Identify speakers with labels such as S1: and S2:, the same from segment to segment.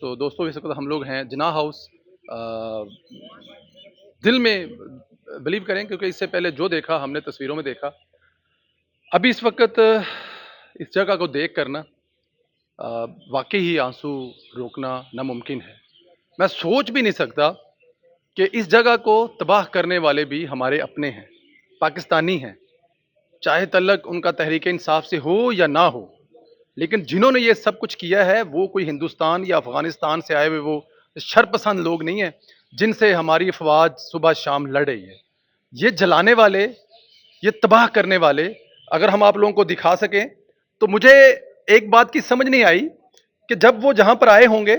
S1: तो दोस्तों इस वक्त हम लोग हैं जिन्ना हाउस। दिल में बिलीव करें क्योंकि इससे पहले जो देखा हमने तस्वीरों में देखा, अभी इस वक्त इस जगह को देख कर ना वाकई ही आंसू रोकना नामुमकिन है। मैं सोच भी नहीं सकता कि इस जगह को तबाह करने वाले भी हमारे अपने हैं, पाकिस्तानी हैं। चाहे तल्लक उनका तहरीक इंसाफ से हो या ना हो, लेकिन जिन्होंने ये सब कुछ किया है वो कोई हिंदुस्तान या अफगानिस्तान से आए हुए वो शरपसंद लोग नहीं है जिनसे हमारी अफवाज सुबह शाम लड़ रही है। ये जलाने वाले, ये तबाह करने वाले अगर हम आप लोगों को दिखा सकें तो मुझे एक बात की समझ नहीं आई कि जब वो जहां पर आए होंगे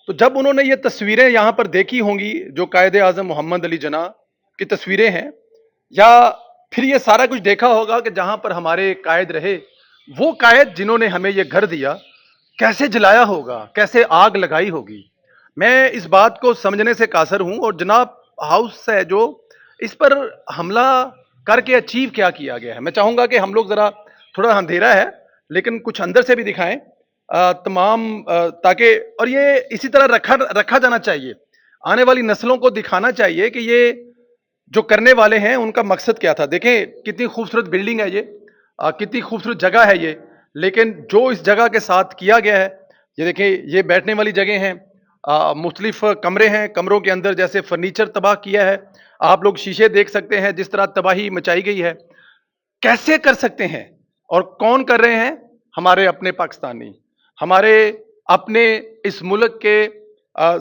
S1: तो जब उन्होंने ये तस्वीरें यहां पर देखी होंगी जो कायदे आजम मोहम्मद अली जना की तस्वीरें हैं, या फिर ये सारा कुछ देखा होगा कि जहां पर हमारे कायद रहे, वो कायद जिन्होंने हमें ये घर दिया, कैसे जलाया होगा, कैसे आग लगाई होगी। मैं इस बात को समझने से कासर हूं। और जनाब हाउस है जो इस पर हमला करके अचीव क्या किया गया है, मैं चाहूंगा कि हम लोग जरा, थोड़ा अंधेरा है लेकिन कुछ अंदर से भी दिखाएं तमाम ताकि, और ये इसी तरह रखा रखा जाना चाहिए। आने वाली नस्लों को दिखाना चाहिए कि ये जो करने वाले हैं उनका मकसद क्या था। देखें कितनी खूबसूरत बिल्डिंग है ये, कितनी खूबसूरत जगह है ये, लेकिन जो इस जगह के साथ किया गया है, ये देखें, ये बैठने वाली जगह हैं, मुख्तलिफ कमरे हैं, कमरों के अंदर जैसे फर्नीचर तबाह किया है, आप लोग शीशे देख सकते हैं, जिस तरह तबाही मचाई गई है। कैसे कर सकते हैं और कौन कर रहे हैं? हमारे अपने पाकिस्तानी, हमारे अपने इस मुल्क के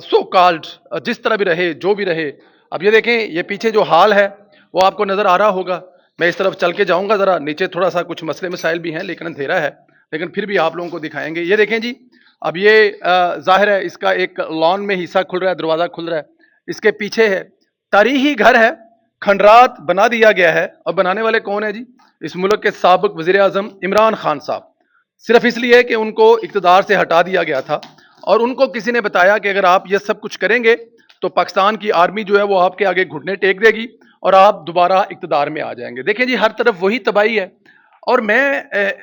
S1: सो कॉल्ड, जिस तरह भी रहे, जो भी रहे। अब ये देखें, ये पीछे जो हाल है वो आपको नजर आ रहा होगा। मैं इस तरफ चल के जाऊंगा, जरा नीचे थोड़ा सा कुछ मसले मसाइल भी हैं लेकिन अंधेरा है, लेकिन फिर भी आप लोगों को दिखाएंगे। ये देखें जी, अब ये जाहिर है इसका एक लॉन में हिस्सा खुल रहा है, दरवाजा खुल रहा है, इसके पीछे है तारीखी घर है, खंडरात बना दिया गया है। और बनाने वाले कौन है जी? इस मुल्क के साबिक वजीर आजम इमरान खान साहब। सिर्फ इसलिए कि उनको इक़्तिदार से हटा दिया गया था और उनको किसी ने बताया कि अगर आप ये सब कुछ करेंगे तो पाकिस्तान की आर्मी जो है वो आपके आगे घुटने टेक देगी और आप दोबारा इक़्तिदार में आ जाएंगे। देखें जी, हर तरफ वही तबाही है। और मैं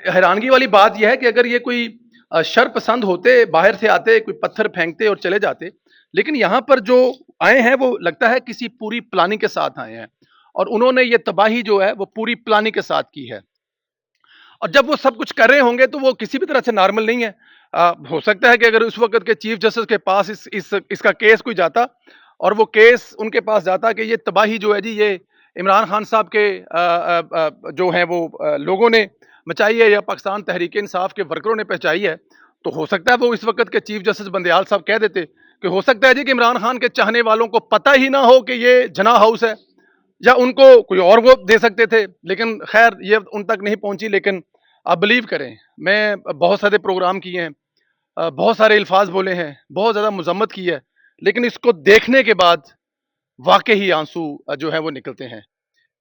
S1: हैरानगी वाली बात यह है कि अगर ये कोई शर पसंद होते, बाहर से आते, कोई पत्थर फेंकते और चले जाते, लेकिन यहाँ पर जो आए हैं वो लगता है किसी पूरी प्लानिंग के साथ आए हैं और उन्होंने ये तबाही जो है वो पूरी प्लानिंग के साथ की है। और जब वो सब कुछ कर रहे होंगे तो वो किसी भी तरह से नॉर्मल नहीं है। हो सकता है कि अगर उस वक्त के चीफ जस्टिस के पास इसका केस कोई जाता और वो केस उनके पास जाता कि ये तबाही जो है जी, ये इमरान खान साहब के जो हैं वो लोगों ने मचाई है या पाकिस्तान तहरीक इंसाफ के वर्करों ने पहुंचाई है, तो हो सकता है वो इस वक्त के चीफ जस्टिस बंदयाल साहब कह देते कि हो सकता है जी कि इमरान खान के चाहने वालों को पता ही ना हो कि ये जिन्ना हाउस है, या उनको कोई और वो दे सकते थे। लेकिन खैर ये उन तक नहीं पहुंची। लेकिन आप बिलीव करें, मैं बहुत सारे प्रोग्राम किए हैं, बहुत सारे अल्फाज बोले हैं, बहुत ज़्यादा मजम्मत की है, लेकिन इसको देखने के बाद वाकई ही आंसू जो है वो निकलते हैं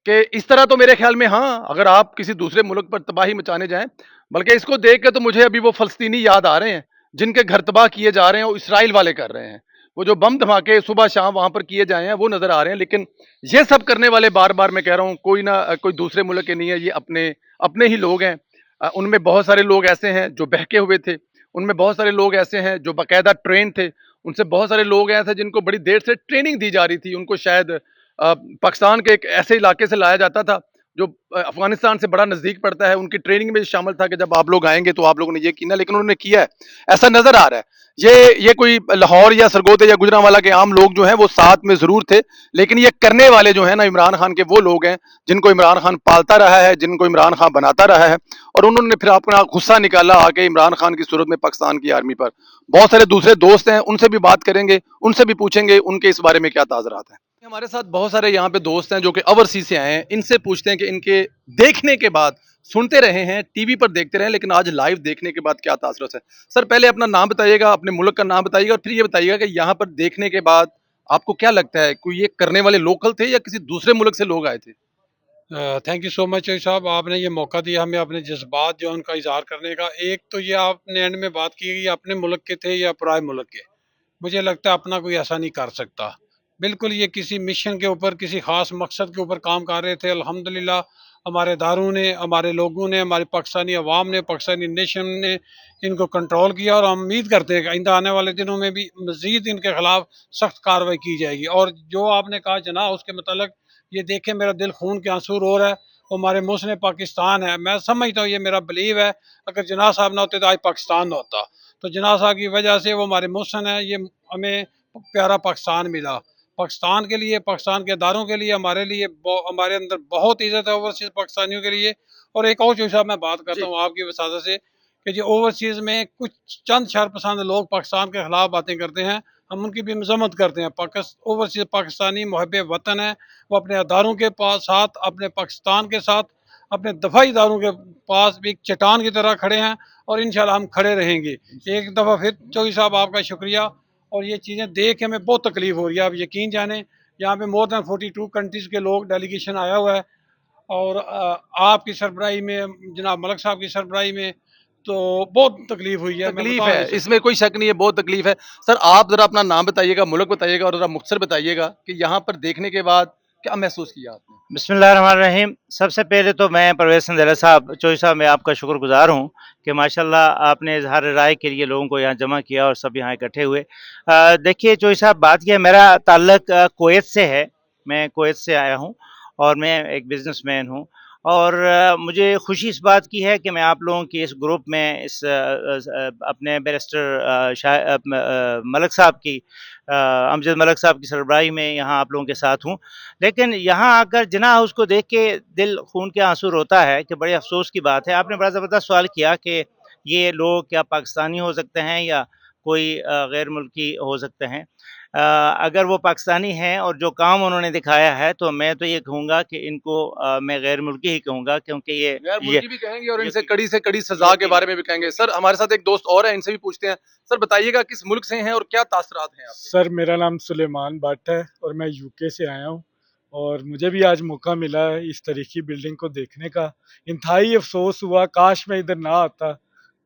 S1: कि इस तरह तो मेरे ख्याल में, हाँ, अगर आप किसी दूसरे मुल्क पर तबाही मचाने जाएं, बल्कि इसको देख के तो मुझे अभी वो फलस्तीनी याद आ रहे हैं जिनके घर तबाह किए जा रहे हैं, वो इसराइल वाले कर रहे हैं। वो जो बम धमाके सुबह शाम वहां पर किए जाए हैं वो नजर आ रहे हैं। लेकिन ये सब करने वाले, बार बार मैं कह रहा हूँ, कोई ना कोई दूसरे मुल्क के नहीं है, ये अपने अपने ही लोग हैं। उनमें बहुत सारे लोग ऐसे हैं जो बहके हुए थे, उनमें बहुत सारे लोग ऐसे हैं जो बाकायदा ट्रेन थे, उनसे बहुत सारे लोग ऐसे जिनको बड़ी देर से ट्रेनिंग दी जा रही थी। उनको शायद पाकिस्तान के एक ऐसे इलाके से लाया जाता था जो अफगानिस्तान से बड़ा नजदीक पड़ता है। उनकी ट्रेनिंग में शामिल था कि जब आप लोग आएंगे तो आप लोगों ने ये किया, लेकिन उन्होंने किया है, ऐसा नजर आ रहा है। ये कोई लाहौर या सरगोदा या गुजरांवाला के आम लोग जो हैं वो साथ में जरूर थे, लेकिन ये करने वाले जो है ना इमरान खान के, वो लोग हैं जिनको इमरान खान पालता रहा है, जिनको इमरान खान बनाता रहा है। और उन्होंने फिर अपना गुस्सा निकाला आके इमरान खान की सूरत में पाकिस्तान की आर्मी पर। बहुत सारे दूसरे दोस्त हैं, उनसे भी बात करेंगे, उनसे भी पूछेंगे उनके इस बारे में क्या ताज़रात हैं। हमारे साथ बहुत सारे यहाँ पे दोस्त हैं जो कि ओवरसीज से आए हैं, इनसे पूछते हैं कि इनके देखने के बाद, सुनते रहे हैं, टीवी पर देखते रहे, लेकिन आज लाइव देखने के बाद क्या तासुरात है। सर पहले अपना नाम बताइएगा, अपने मुल्क का नाम बताइएगा और फिर ये बताइएगा कि यहाँ पर देखने के बाद आपको क्या लगता है, कोई ये करने वाले लोकल थे या किसी दूसरे मुल्क से लोग आए थे?
S2: थैंक यू सो मच साहब, आपने ये मौका दिया हमें अपने जज्बात जो है उनका इजहार करने का। एक तो ये आपने एंड में बात की कि ये अपने मुल्क के थे या पराए मुल्क के, मुझे लगता है अपना कोई ऐसा नहीं कर सकता। बिल्कुल ये किसी मिशन के ऊपर, किसी खास मकसद के ऊपर काम कर रहे थे। अल्हम्दुलिल्लाह ہمارے اداروں نے، ہمارے لوگوں نے، ہماری پاکستانی عوام نے، پاکستانی نیشن نے ان کو کنٹرول کیا، اور ہم امید کرتے ہیں کہ آئندہ آنے والے دنوں میں بھی مزید ان کے خلاف سخت کارروائی کی جائے گی۔ اور جو آپ نے کہا جناح، اس کے متعلق یہ دیکھیں میرا دل خون کے آنسو رو رہا ہے، وہ ہمارے محسن پاکستان ہے۔ میں سمجھتا ہوں، یہ میرا بلیو ہے، اگر جناح صاحب نہ ہوتے تو آج پاکستان نہ ہوتا۔ تو جناح صاحب کی وجہ سے وہ ہمارے محسن ہیں، یہ ہمیں پیارا پاکستان ملا۔ پاکستان کے لیے، پاکستان کے اداروں کے لیے، ہمارے لیے ہمارے اندر بہت عزت ہے اوورسیز پاکستانیوں کے لیے۔ اور ایک اور جو صاحب میں بات کرتا
S1: جی
S2: ہوں آپ کی وساطت سے، کہ جو اوورسیز میں کچھ چند شر پسند لوگ پاکستان کے خلاف باتیں کرتے ہیں، ہم ان کی بھی مذمت کرتے ہیں۔ اوورسیز پاکستانی محب وطن ہیں، وہ اپنے اداروں کے ساتھ، اپنے پاکستان کے ساتھ، اپنے دفاعی اداروں کے پاس بھی ایک چٹان کی طرح کھڑے ہیں، اور انشاءاللہ ہم کھڑے رہیں گے۔ ایک دفعہ پھر چوہدری صاحب آپ کا شکریہ۔ اور یہ چیزیں دیکھ کے ہمیں بہت تکلیف ہو رہی ہے، آپ یقین جانیں یہاں پہ مور دین 42 کنٹریز کے لوگ ڈیلیگیشن آیا ہوا ہے، اور آپ کی سربراہی میں، جناب ملک صاحب کی سربراہی میں، تو بہت تکلیف ہوئی ہے، میں
S1: تکلیف
S2: بتا
S1: ہے،
S2: نہیں
S1: اس میں
S2: سکتا۔
S1: کوئی شک نہیں ہے، بہت تکلیف ہے۔ سر آپ ذرا اپنا نام بتائیے گا، ملک بتائیے گا، اور ذرا مختصر بتائیے گا کہ یہاں پر دیکھنے کے بعد کیا محسوس کیا آپ نے؟
S3: بسم اللہ الرحمن الرحیم۔ سب سے پہلے تو میں پرویز سندھیلا صاحب، چوہدری صاحب، میں آپ کا شکر گزار ہوں کہ ماشاءاللہ آپ نے اظہار رائے کے لیے لوگوں کو یہاں جمع کیا اور سب یہاں اکٹھے ہوئے۔ دیکھیے چوہدری صاحب، بات یہ ہے، میرا تعلق کویت سے ہے، میں کویت سے آیا ہوں اور میں ایک بزنس مین ہوں، اور مجھے خوشی اس بات کی ہے کہ میں آپ لوگوں کی اس گروپ میں، اس اپنے بیرسٹر ملک صاحب کی، امجد ملک صاحب کی سربراہی میں یہاں آپ لوگوں کے ساتھ ہوں۔ لیکن یہاں آ کر جناح ہاؤس کو دیکھ کے دل خون کے آنسو روتا ہے کہ بڑے افسوس کی بات ہے۔ آپ نے بڑا زبردست سوال کیا کہ یہ لوگ کیا پاکستانی ہو سکتے ہیں یا کوئی غیر ملکی ہو سکتے ہیں۔ اگر وہ پاکستانی ہیں اور جو کام انہوں نے دکھایا ہے، تو میں تو یہ کہوں گا کہ ان کو میں غیر ملکی ہی کہوں گا، کیونکہ
S1: غیر
S3: یہ
S1: ملکی بھی کہیں گے اور ان سے کڑی سزا کے بارے میں بھی کہیں گے۔ سر ہمارے ساتھ ایک دوست اور ہے، ان سے بھی پوچھتے ہیں۔ سر بتائیے گا کس ملک سے ہیں اور کیا تاثرات ہیں آپ کے؟
S4: سر میرا نام سلیمان بٹ ہے اور میں یو کے سے آیا ہوں، اور مجھے بھی آج موقع ملا ہے اس تاریخی بلڈنگ کو دیکھنے کا۔ انتہائی افسوس ہوا، کاش میں ادھر نہ آتا۔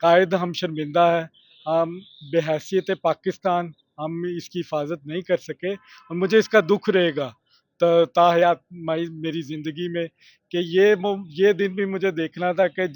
S4: قائد ہم شرمندہ ہے، ہم بحیثیت پاکستان ہم اس کی حفاظت نہیں کر سکے، اور مجھے اس کا دکھ رہے گا تا حیات میری زندگی میں، کہ یہ دن بھی مجھے دیکھنا تھا کہ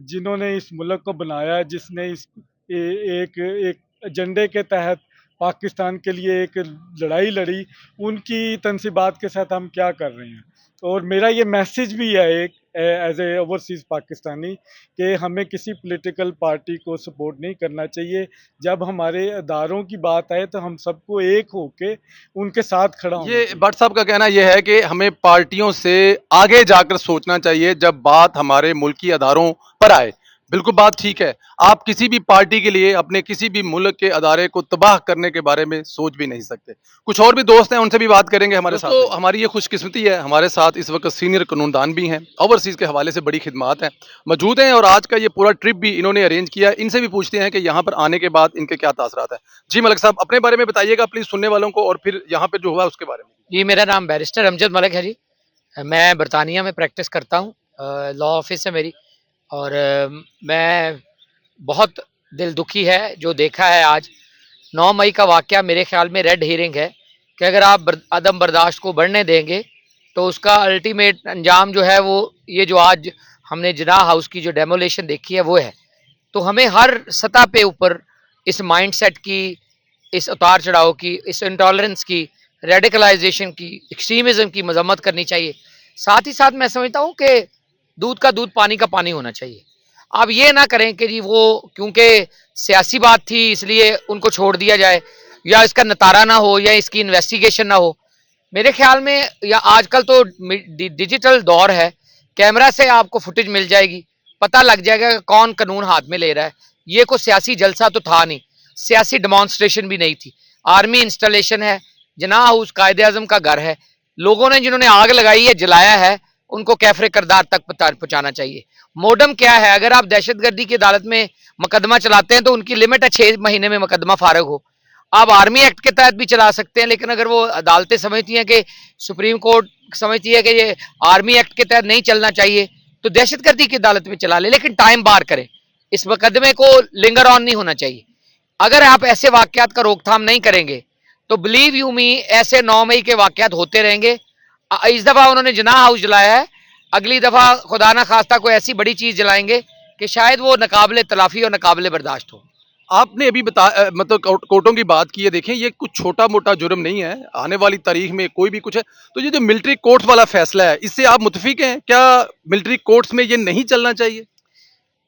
S4: جنہوں نے اس ملک کو بنایا، جس نے اس ایک ایجنڈے کے تحت پاکستان کے لیے ایک لڑائی لڑی، ان کی تنصیبات کے ساتھ ہم کیا کر رہے ہیں۔ اور میرا یہ میسج بھی ہے ایک ایز اے اوورسیز پاکستانی، کہ ہمیں کسی پولیٹیکل پارٹی کو سپورٹ نہیں کرنا چاہیے۔ جب ہمارے اداروں کی بات آئے تو ہم سب کو ایک ہو کے ان کے ساتھ کھڑا ہونا
S1: یہ
S4: چاہیے۔
S1: بٹ صاحب کا کہنا یہ ہے کہ ہمیں پارٹیوں سے آگے جا کر سوچنا چاہیے جب بات ہمارے ملکی اداروں پر آئے۔ بالکل بات ٹھیک ہے، آپ کسی بھی پارٹی کے لیے اپنے کسی بھی ملک کے ادارے کو تباہ کرنے کے بارے میں سوچ بھی نہیں سکتے۔ کچھ اور بھی دوست ہیں، ان سے بھی بات کریں گے ہمارے ساتھ۔ دوستو، ہماری یہ خوش قسمتی ہے، ہمارے ساتھ اس وقت سینئر قانون دان بھی ہیں، اوورسیز کے حوالے سے بڑی خدمات ہیں، موجود ہیں، اور آج کا یہ پورا ٹرپ بھی انہوں نے ارینج کیا ہے۔ ان سے بھی پوچھتے ہیں کہ یہاں پر آنے کے بعد ان کے کیا تاثرات ہیں۔ جی ملک صاحب، اپنے بارے میں بتائیے گا پلیز سننے والوں کو، اور پھر یہاں پہ جو ہوا اس کے بارے میں۔
S5: جی، میرا نام بیرسٹر امجد ملک ہے جی، میں برطانیہ میں پریکٹس کرتا ہوں، لاء آفس ہے میری، اور میں بہت دل دکھی ہے جو دیکھا ہے آج 9 مئی کا واقعہ۔ میرے خیال میں ریڈ ہیرنگ ہے کہ اگر آپ عدم برداشت کو بڑھنے دیں گے تو اس کا الٹیمیٹ انجام جو ہے وہ یہ جو آج ہم نے جناح ہاؤس کی جو ڈیمولیشن دیکھی ہے وہ ہے۔ تو ہمیں ہر سطح پہ اوپر اس مائنڈ سیٹ کی، اس اتار چڑھاؤ کی، اس انٹالرنس کی، ریڈیکلائزیشن کی، ایکسٹریمزم کی مذمت کرنی چاہیے۔ ساتھ ہی ساتھ میں سمجھتا ہوں کہ دودھ کا دودھ پانی کا پانی ہونا چاہیے۔ آپ یہ نہ کریں کہ جی وہ کیونکہ سیاسی بات تھی اس لیے ان کو چھوڑ دیا جائے، یا اس کا نتارہ نہ ہو، یا اس کی انویسٹیگیشن نہ ہو۔ میرے خیال میں یا آج کل تو ڈیجیٹل دور ہے، کیمرہ سے آپ کو فوٹیج مل جائے گی، پتہ لگ جائے گا کہ کون قانون ہاتھ میں لے رہا ہے۔ یہ کوئی سیاسی جلسہ تو تھا نہیں، سیاسی ڈیمانسٹریشن بھی نہیں تھی، آرمی انسٹالیشن ہے، جناح ہاؤس قائد اعظم کا گھر ہے۔ لوگوں نے جنہوں نے آگ لگائی ہے، جلایا ہے، ان کو کیفر کردار تک پہنچانا چاہیے۔ موڈم کیا ہے؟ اگر آپ دہشت گردی کی عدالت میں مقدمہ چلاتے ہیں تو ان کی لمٹ ہے 6 مہینے میں مقدمہ فارغ ہو۔ آپ آرمی ایکٹ کے تحت بھی چلا سکتے ہیں، لیکن اگر وہ عدالتیں سمجھتی ہیں کہ سپریم کورٹ سمجھتی ہے کہ یہ آرمی ایکٹ کے تحت نہیں چلنا چاہیے تو دہشت گردی کی عدالت میں چلا لے، لیکن ٹائم بار کریں، اس مقدمے کو لنگر آن نہیں ہونا چاہیے۔ اگر آپ ایسے واقعات کا روک تھام نہیں کریں گے تو بلیو یو می ایسے 9 مئی کے واقعات ہوتے رہیں گے۔ اس دفعہ انہوں نے جناح ہاؤس جلایا ہے، अगली दफ़ा खुदा ना खास्ता कोई ऐसी बड़ी चीज़ जलाएंगे कि शायद वो नाकाबिले तलाफ़ी और नाकाबिले बर्दाश्त हो।
S1: आपने अभी मतलब कोर्टों की बात की है, देखें ये कुछ छोटा मोटा जुर्म नहीं है, आने वाली तारीख में कोई भी कुछ है। तो ये जो मिलिट्री कोर्ट्स वाला फैसला है, इससे आप मुतफिक हैं? क्या मिलिट्री कोर्ट्स में ये नहीं चलना चाहिए?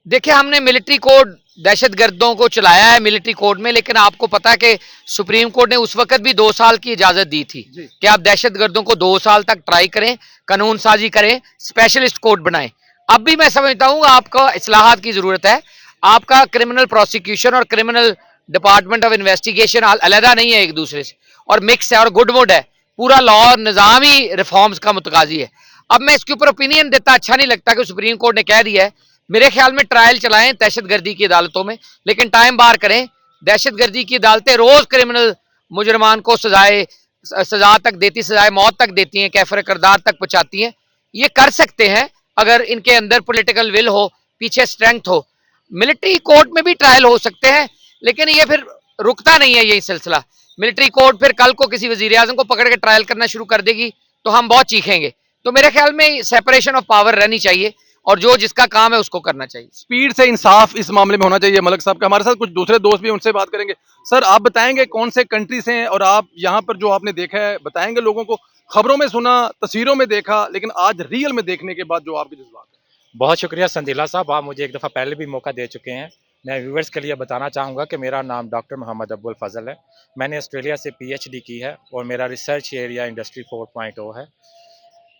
S5: देखिए, हमने मिलिट्री कोड दहशतगर्दों को चलाया है मिलिट्री कोड में, लेकिन आपको पता है कि सुप्रीम कोर्ट ने उस वक्त भी 2 साल की इजाजत दी थी
S1: जी।
S5: कि आप दहशतगर्दों को 2 साल तक ट्राई करें, कानून साजी करें, स्पेशलिस्ट कोर्ट बनाएं। अब भी मैं समझता हूं आपको इस्लाहात की जरूरत है। आपका क्रिमिनल प्रोसिक्यूशन और क्रिमिनल डिपार्टमेंट ऑफ इन्वेस्टिगेशन अलहदा नहीं है एक दूसरे से, और मिक्स है और गुडवुड है। पूरा लॉ और निज़ाम ही रिफॉर्म्स का मुतकाजी है। अब मैं इसके ऊपर ओपिनियन देता अच्छा नहीं लगता कि सुप्रीम कोर्ट ने कह दिया है। मेरे ख्याल में ट्रायल चलाएं दहशतगर्दी की अदालतों में, लेकिन टाइम बार करें। दहशतगर्दी की अदालतें रोज क्रिमिनल मुजरमान को सजा तक देती, सजाए मौत तक देती हैं, कैफर करदार तक पहुंचाती हैं। ये कर सकते हैं अगर इनके अंदर पॉलिटिकल विल हो, पीछे स्ट्रेंथ हो। मिलिट्री कोर्ट में भी ट्रायल हो सकते हैं, लेकिन ये फिर रुकता नहीं है यही सिलसिला। मिलिट्री कोर्ट फिर कल को किसी वजीर आजम को पकड़ के ट्रायल करना शुरू कर देगी तो हम बहुत चीखेंगे। तो मेरे ख्याल में सेपरेशन ऑफ पावर रहनी चाहिए और जो जिसका काम है उसको करना चाहिए।
S1: स्पीड से इंसाफ इस मामले में होना चाहिए मलिक साहब का। हमारे साथ कुछ दूसरे दोस्त भी, उनसे बात करेंगे। सर, आप बताएंगे कौन से कंट्री से हैं और आप यहाँ पर जो आपने देखा है बताएंगे लोगों को? खबरों में सुना, तस्वीरों में देखा, लेकिन आज रियल में देखने के बाद जो आपके जज्बात हैं।
S6: बहुत शुक्रिया संदीला साहब, आप मुझे एक दफ़ा पहले भी मौका दे चुके हैं। मैं व्यूवर्स के लिए बताना चाहूँगा कि मेरा नाम डॉक्टर मोहम्मद अब्दुल फजल है। मैंने ऑस्ट्रेलिया से पीएचडी की है और मेरा रिसर्च एरिया इंडस्ट्री 4.0 है।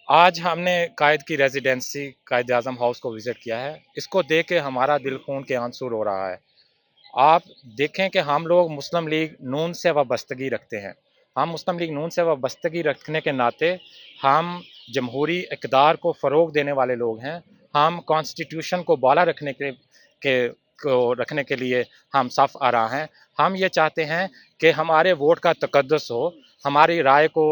S6: आज हमने कायद की रेजिडेंसी कायद आज़म हाउस को विज़िट किया है। इसको देख के हमारा दिल खून के आंसू रो रहा है। आप देखें कि हम लोग मुस्लिम लीग नून से वाबस्तगी रखते हैं। हम मुस्लिम लीग नून से वाबस्तगी रखने के नाते हम जमहूरी इक़्तिदार को फ़रोग़ देने वाले लोग हैं। हम कॉन्स्टिट्यूशन को बाला रखने के लिए हम सफ़ आरा हैं। हम ये चाहते हैं कि हमारे वोट का तक़द्दुस हो, हमारी राय को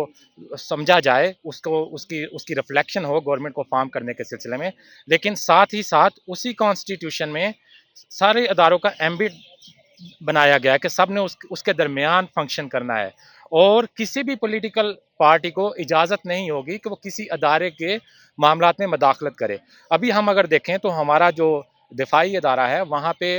S6: समझा जाए, उसकी रिफ्लेक्शन हो गवर्नमेंट को फॉर्म करने के सिलसिले में। लेकिन साथ ही साथ उसी कॉन्स्टिट्यूशन में सारे अदारों का एम्बिट बनाया गया है कि सब ने उसके दरमियान फंक्शन करना है और किसी भी पॉलिटिकल पार्टी को इजाज़त नहीं होगी कि वो किसी अदारे के मामलात में मदाखलत करे। अभी हम अगर देखें तो हमारा जो दिफाई अदारा है वहाँ पे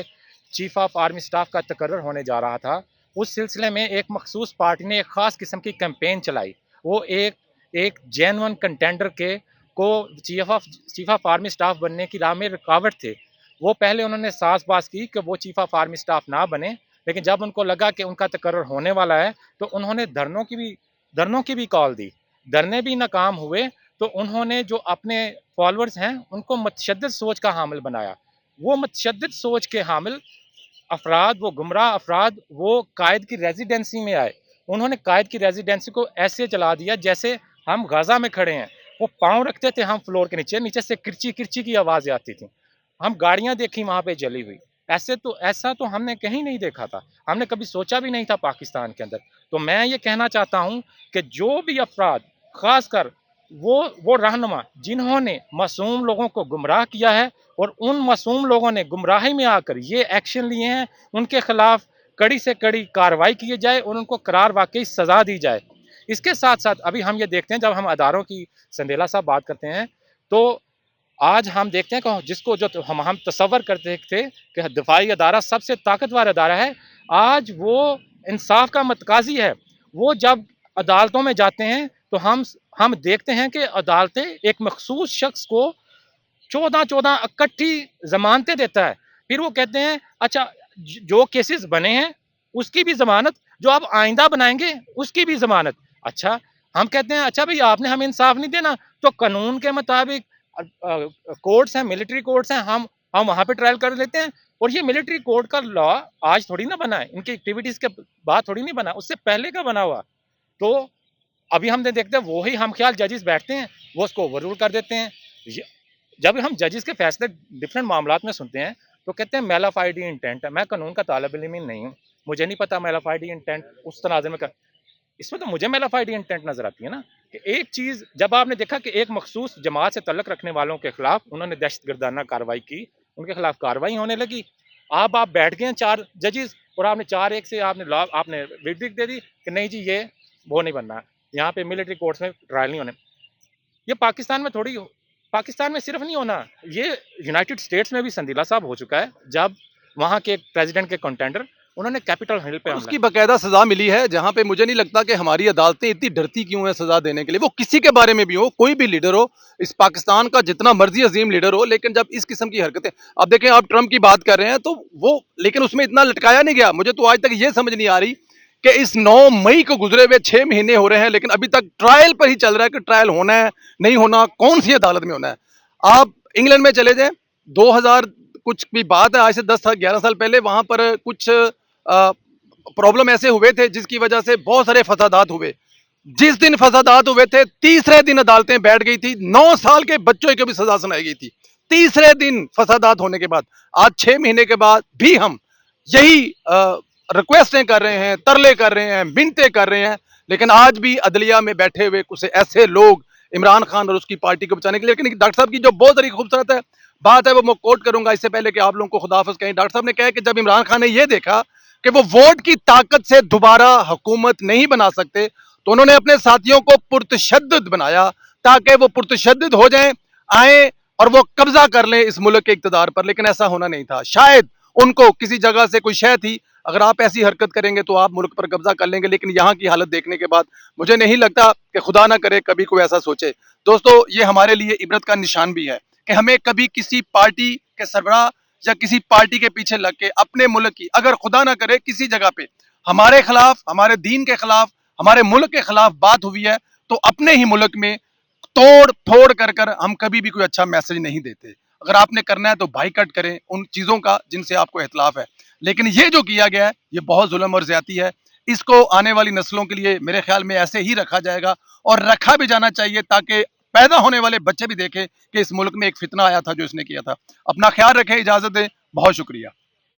S6: चीफ ऑफ आर्मी स्टाफ का तकर्रर होने जा रहा था। उस सिलसिले में एक मखसूस पार्टी ने एक ख़ास किस्म की कैंपेन चलाई। वो एक जेन्युइन कंटेंडर को चीफ ऑफ आर्मी स्टाफ बनने की राह में रुकावट थे। वो पहले उन्होंने साज़बाज़ की कि वो चीफ ऑफ आर्मी स्टाफ ना बने, लेकिन जब उनको लगा कि उनका तकर्रर होने वाला है तो उन्होंने धरनों की भी कॉल दी। धरने भी नाकाम हुए तो उन्होंने जो अपने फॉलोअर्स हैं उनको मतशद्दिद सोच का हामिल बनाया। वो मतशद्दिद सोच के हामिल अफराद, वो गुमराह अफराद, वो कायद की रेजिडेंसी में आए। उन्होंने कायद की रेजिडेंसी को ऐसे जला दिया जैसे हम गाज़ा में खड़े हैं। वो पाँव रखते थे हम फ्लोर के नीचे से किरची किरची की आवाज़ें आती थी। हम गाड़ियां देखी वहां पे जली हुई। ऐसा तो हमने कहीं नहीं देखा था, हमने कभी सोचा भी नहीं था पाकिस्तान के अंदर। तो मैं ये कहना चाहता हूं कि जो भी अफराद, खासकर वो रहनुमा जिन्होंने मासूम लोगों को गुमराह किया है और उन मासूम लोगों ने गुमराही में आकर ये एक्शन लिए हैं, उनके खिलाफ कड़ी से कड़ी कार्रवाई की जाए और उनको करार वाकई सजा दी जाए। इसके साथ साथ अभी हम ये देखते हैं, जब हम अदारों की संदेला साहब बात करते हैं तो आज हम देखते हैं कि जिसको जो हम तसव्वुर करते थे कि दिफाई अदारा सबसे ताकतवर अदारा है, आज वो इंसाफ का मतकाजी है। वो जब अदालतों में जाते हैं तो हम देखते हैं कि अदालतें एक मखसूस शख्स को 14 इकट्ठी जमानतें देता है। फिर वो कहते हैं अच्छा जो केसेस बने हैं उसकी भी जमानत, जो आप आइंदा बनाएंगे उसकी भी जमानत। अच्छा, हम कहते हैं अच्छा भाई आपने हमें इंसाफ नहीं देना तो कानून के मुताबिक कोर्ट्स हैं, मिलिट्री कोर्ट्स हैं, हम वहां पे ट्रायल कर लेते हैं। और ये मिलिट्री कोर्ट का लॉ आज थोड़ी ना बना है, इनकी एक्टिविटीज के बाद थोड़ी नहीं बना, उससे पहले का बना हुआ। तो अभी हम देखते हैं वही हम ख्याल जजेस बैठते हैं, वो उसको ओवररूल कर देते हैं। जब हम जजेस के फैसले डिफरेंट मामलात में सुनते हैं तो कहते हैं मेल ऑफ आईडी इंटेंट है। मैं कानून का तालिब इल्म नहीं हूँ, मुझे नहीं पता मेल ऑफ आईडी इंटेंट उस तनाज़ुर में इसमें तो मुझे मेल ऑफ आईडी इंटेंट नजर आती है ना कि एक चीज़ जब आपने देखा कि एक मखसूस जमात से तल्लुक़ रखने वालों के खिलाफ उन्होंने दहशतगर्दाना कार्रवाई की, उनके खिलाफ कार्रवाई होने लगी। आप बैठ गए 4 जजेस और आपने 4-1 से आपने वर्डिक्ट दे दी कि नहीं जी ये वो नहीं बनना, यहाँ पे मिलिट्री कोर्ट्स में ट्रायल नहीं होने। ये पाकिस्तान में थोड़ी पाकिस्तान में सिर्फ नहीं होना, ये यूनाइटेड स्टेट्स में भी संदीला साहब हो चुका है, जब वहाँ के प्रेसिडेंट के कंटेंडर उन्होंने कैपिटल हिल पे
S1: और
S6: हमला
S1: उसकी बकायदा सजा मिली है, जहां पे मुझे नहीं लगता कि हमारी अदालतें इतनी डरती क्यों है सजा देने के लिए। वो किसी के बारे में भी हो, कोई भी लीडर हो, इस पाकिस्तान का जितना मर्जी अजीम लीडर हो, लेकिन जब इस किस्म की हरकतें, अब देखें आप ट्रम्प की बात कर रहे हैं तो वो, लेकिन उसमें इतना लटकाया नहीं गया। मुझे तो आज तक ये समझ नहीं आ रही कि इस 9 मई को गुजरे हुए 6 महीने हो रहे हैं, लेकिन अभी तक ट्रायल पर ही चल रहा है कि ट्रायल होना है नहीं होना, कौन सी अदालत में होना है। आप इंग्लैंड में चले जाएं, 2000 कुछ भी बात है, आज से 10-11 साल पहले वहां पर कुछ प्रॉब्लम ऐसे हुए थे जिसकी वजह से बहुत सारे फसादात हुए। जिस दिन फसादात हुए थे, तीसरे दिन अदालतें बैठ गई थी, 9 साल के बच्चों को भी सजा सुनाई गई थी तीसरे दिन फसादात होने के बाद। आज 6 महीने के बाद भी हम यही रिक्वेस्टें कर रहे हैं, तरले कर रहे हैं, मिन्नतें कर रहे हैं, लेकिन आज भी अदलिया में बैठे हुए कुछ ऐसे लोग इमरान खान और उसकी पार्टी को बचाने के लिए। लेकिन डॉक्टर साहब की जो बहुत सारी खूबसूरत है बात है, वो मैं कोट करूंगा इससे पहले कि आप लोगों को खुदाफिज कहें। डॉक्टर साहब ने कहा कि जब इमरान खान ने यह देखा कि वो वोट की ताकत से दोबारा हुकूमत नहीं बना सकते, तो उन्होंने अपने साथियों को पुरतशद्दुद बनाया ताकि वो पुरतशद्दुद हो जाएं, आए और वो कब्जा कर लें इस मुल्क के इक्तदार पर। लेकिन ऐसा होना नहीं था। शायद उनको किसी जगह से कोई शय थी, अगर आप ऐसी हरकत करेंगे तो आप मुल्क पर कब्जा कर लेंगे। लेकिन यहाँ की हालत देखने के बाद मुझे नहीं लगता कि खुदा ना करे कभी कोई ऐसा सोचे। दोस्तों, ये हमारे लिए इबरत का निशान भी है कि हमें कभी किसी पार्टी के सरबराह या किसी पार्टी के पीछे लग के अपने मुल्क की, अगर खुदा ना करे किसी जगह पे हमारे खिलाफ, हमारे दीन के खिलाफ, हमारे मुल्क के खिलाफ बात हुई है, तो अपने ही मुल्क में तोड़ फोड़ कर हम कभी भी कोई अच्छा मैसेज नहीं देते। अगर आपने करना है तो बाइकआउट करें उन चीजों का जिनसे आपको इख्तिलाफ है। लेकिन ये जो किया गया है ये बहुत जुल्म और ज्यादती है। इसको आने वाली नस्लों के लिए मेरे ख्याल में ऐसे ही रखा जाएगा और रखा भी जाना चाहिए, ताकि पैदा होने वाले बच्चे भी देखें कि इस मुल्क में एक फितना आया था जो इसने किया था। अपना ख्याल रखें, इजाजत दें, बहुत शुक्रिया।